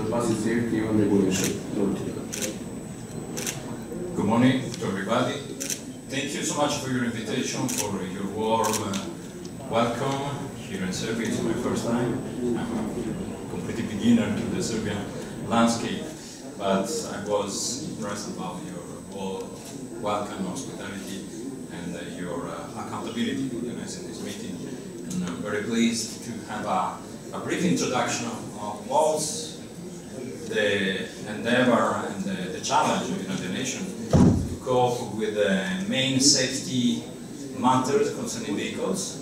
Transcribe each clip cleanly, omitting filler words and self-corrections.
Passive safety and regulation. Good morning to everybody. Thank you so much for your invitation, for your warm welcome here in Serbia. It's my first time. I'm a complete beginner to the Serbian landscape, but I was impressed about your welcome, hospitality, and your accountability for organizing this meeting. And I'm very pleased to have a brief introduction of what's the endeavor and the challenge of the United Nations to cope with the main safety matters concerning vehicles.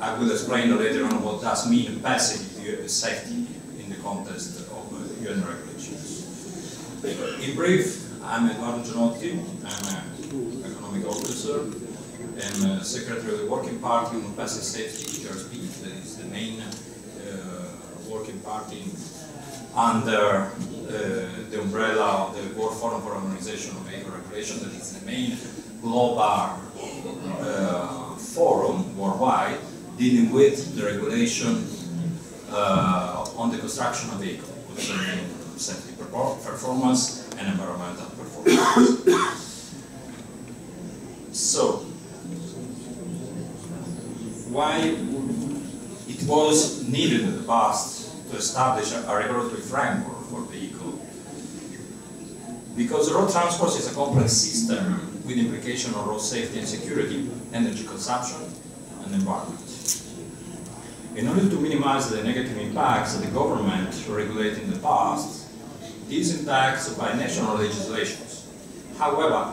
I will explain later on what does mean passive safety in the context of UN regulations. In brief, I'm Eduardo Gianotti. I'm an economic officer and secretary of the Working Party on Passive Safety, GRSP. That is the main working party under the umbrella of the World Forum for Harmonization of Vehicle Regulation. That is the main global forum worldwide dealing with the regulation on the construction of vehicles concerning safety performance and environmental performance. So, why it was needed in the past to establish a regulatory framework for vehicle? Because road transport is a complex system with implications on road safety and security, energy consumption, and environment. In order to minimize the negative impacts of the government regulated in the past, these impacts by national legislations. However,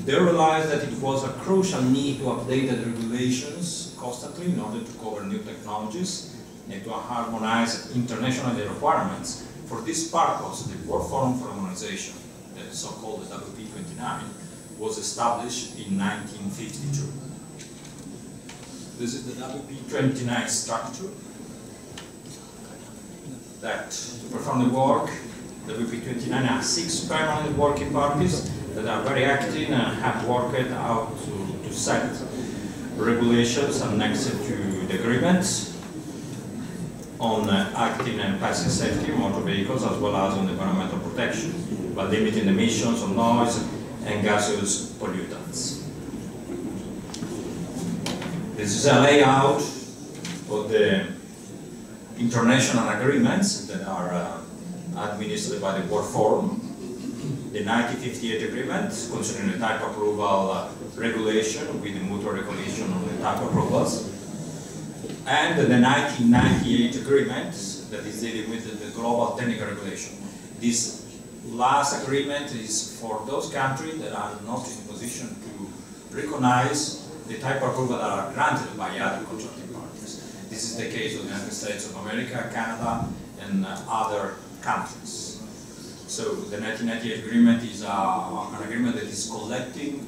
they realized that it was a crucial need to update the regulations constantly in order to cover new technologies and to harmonize international requirements. For this purpose, the World Forum for Harmonization, the so-called WP.29, was established in 1952. This is the WP.29 structure that, to perform the work, WP.29 has 6 permanent working parties that are very active and have worked out to set regulations annexed to the agreements on active and passive safety of motor vehicles, as well as on environmental protection, by limiting emissions of noise and gaseous pollutants. This is a layout of the international agreements that are administered by the World Forum. The 1958 agreement concerning the type approval regulation with the mutual recognition of the type approvals, and the 1998 agreement that is dealing with the global technical regulation. This last agreement is for those countries that are not in a position to recognize the type approval that are granted by other contracting parties. This is the case of the United States of America, Canada, and other countries. So the 1998 agreement is an agreement that is collecting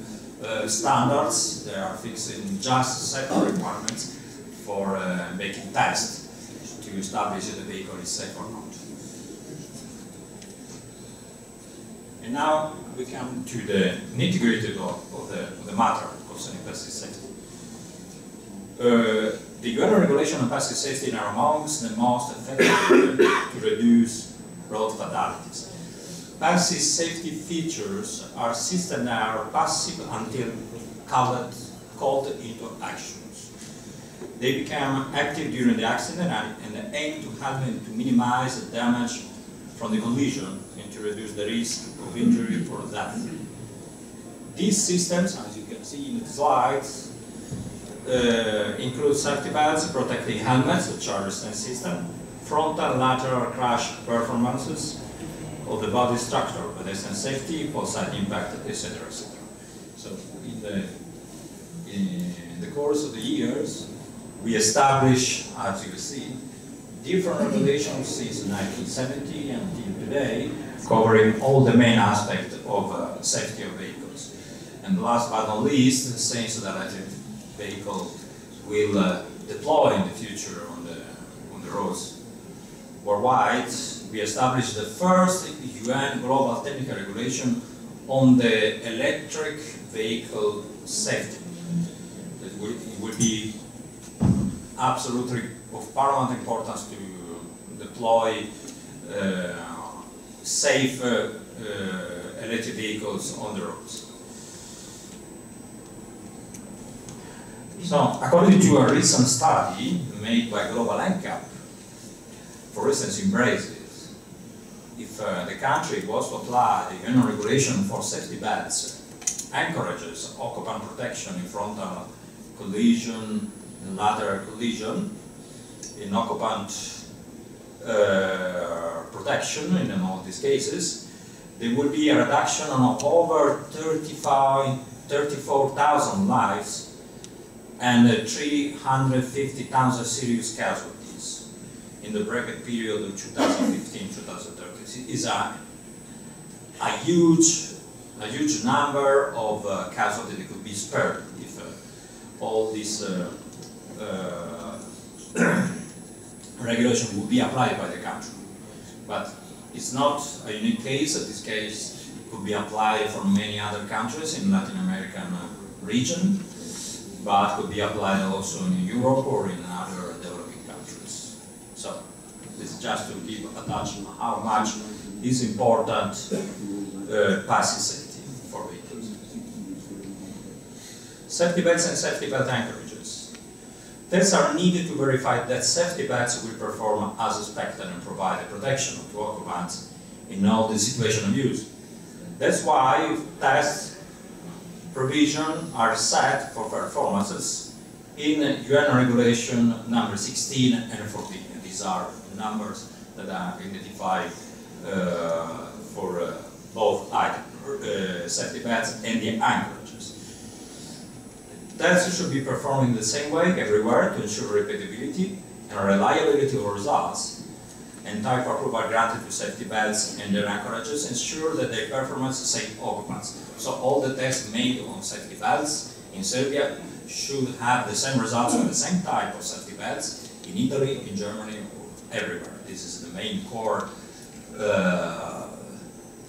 standards that are fixing just separate requirements for making tests to establish if the vehicle is safe or not. And now we come to the nitty-gritty of the matter concerning passive safety. The UN regulation on passive safety are amongst the most effective to reduce road fatalities. Passive safety features are systems that are passive until called into actions. They become active during the accident and aim to help them to minimize the damage from the collision and to reduce the risk of injury or death. These systems, as you can see in the slides, include safety belts, protecting helmets, the charge resistance system, frontal and lateral crash performances of the body structure, pedestrian safety, post-side impact, etc., etc. So in the course of the years, we established, as you see, different regulations since 1970 until today, covering all the main aspects of safety of vehicles. And last but not least, since the electric vehicle will deploy in the future on the roads worldwide, we established the first UN global technical regulation on the electric vehicle safety. It will be absolutely of paramount importance to deploy safe electric vehicles on the roads. So, according to a recent study made by Global NCAP, for instance in Brazil, if the country was to apply the UN regulation for safety belts, encourages occupant protection in frontal collision, in lateral collision, in occupant protection in all these cases, there will be a reduction of over 34,000 lives and 350,000 serious casualties in the bracket period of 2015-2030. Is a huge number of casualties that could be spared if all this regulation would be applied by the country. But it's not a unique case. This case could be applied for many other countries in Latin American region, but could be applied also in Europe or in other developing countries. So this is just to give a touch on how much is important passive safety for vehicles. Safety belts and safety belt anchorages. Tests are needed to verify that safety belts will perform as expected and provide the protection to occupants in all the situations of use. That's why test provisions are set for performances in UN regulation number 16 and 14. These are numbers that are identified for both safety belts and the anchorages. Tests should be performed in the same way everywhere to ensure repeatability and reliability of results, and type approval granted to safety belts and their anchorages ensure that their performance save occupants. So all the tests made on safety belts in Serbia should have the same results with the same type of safety belts in Italy, in Germany, or everywhere. This is the main core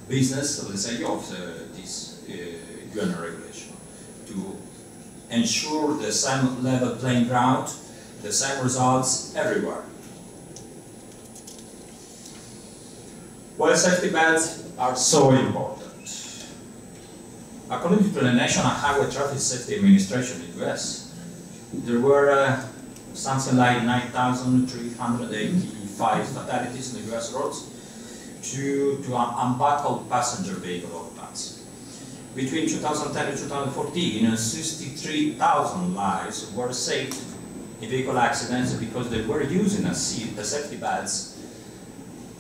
business, let's say, of this UN regulation, to ensure the same level playing ground, the same results everywhere. Why safety belts are so important? According to the National Highway Traffic Safety Administration in the US, there were something like 9,385 fatalities in the US roads due to unbuckled passenger vehicle occupants. Between 2010 and 2014, 63,000 lives were saved in vehicle accidents because they were using a safety belts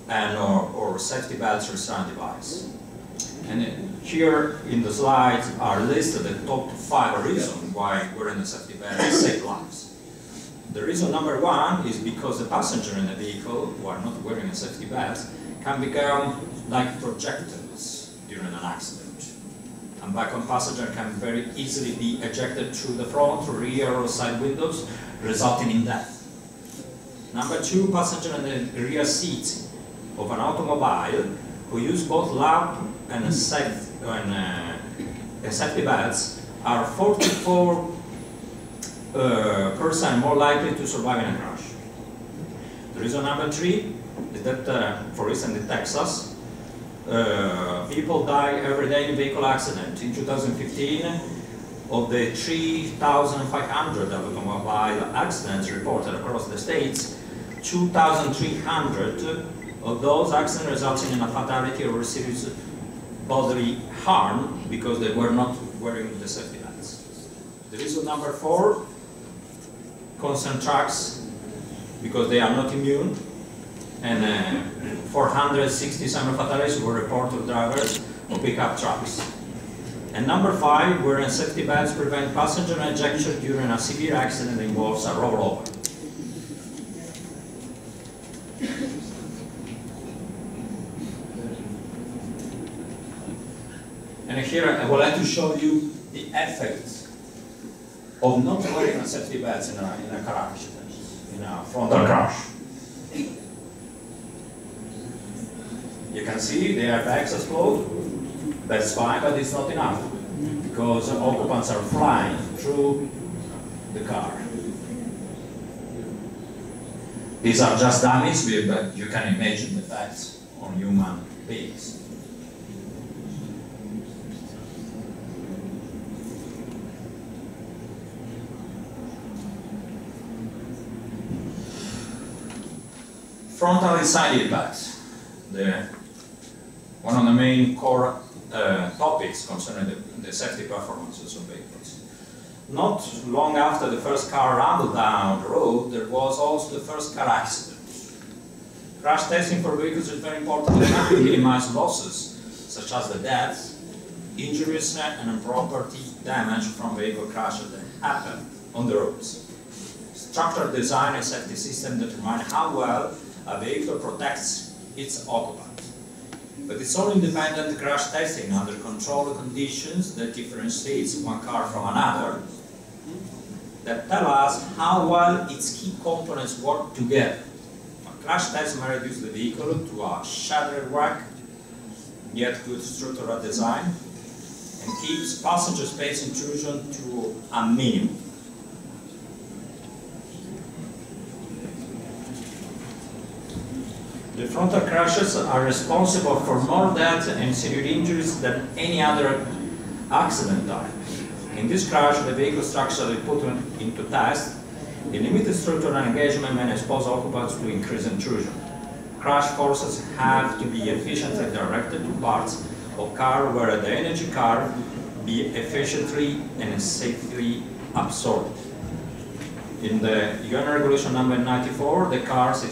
and or safety belts restraint device. And here in the slides are listed the top 5 reasons why wearing a safety belt saves lives. The reason number 1 is because the passenger in the vehicle who are not wearing a safety belt can become like projectiles during an accident. And unbuckled passenger can very easily be ejected through the front, rear or side windows, resulting in death. Number 2, passenger in the rear seat of an automobile who use both lamp and safety belts are 44% more likely to survive in a crash. The reason number 3 is that, for instance, in Texas, people die every day in vehicle accident. In 2015, of the 3,500 automobile accidents reported across the states, 2,300 of those accidents resulting in a fatality or serious bodily harm because they were not wearing the safety belts. The reason number 4, concern trucks, because they are not immune, and 467 fatalities were reported to drivers of pickup trucks. And number 5, wearing safety belts prevent passenger ejection during a severe accident that involves a rollover. And here I would like to show you the effects of not wearing a safety belt in a car accident, in a frontal crash. You can see the airbags explode. That's fine, but it's not enough because occupants are flying through the car. These are just dummies, but you can imagine the effects on human beings. Frontal and side impacts. One of the main core topics concerning the safety performances of vehicles. Not long after the first car rumbled down the road, there was also the first car accident. Crash testing for vehicles is very important to minimize losses, such as the deaths, injuries, and property damage from vehicle crashes that happen on the roads. Structural design and safety system determine how well a vehicle protects its occupant. But it's all independent crash testing under controlled conditions that differentiates one car from another, that tell us how well its key components work together. A crash test may reduce the vehicle to a shattered wreck, yet good structural design, and keeps passenger space intrusion to a minimum. The frontal crashes are responsible for more deaths and severe injuries than any other accident type. In this crash, the vehicle structure is put into test. The limited structural engagement may expose occupants to increased intrusion. Crash forces have to be efficiently directed to parts of car where the energy car be efficiently and safely absorbed. In the UN Regulation number 94, the cars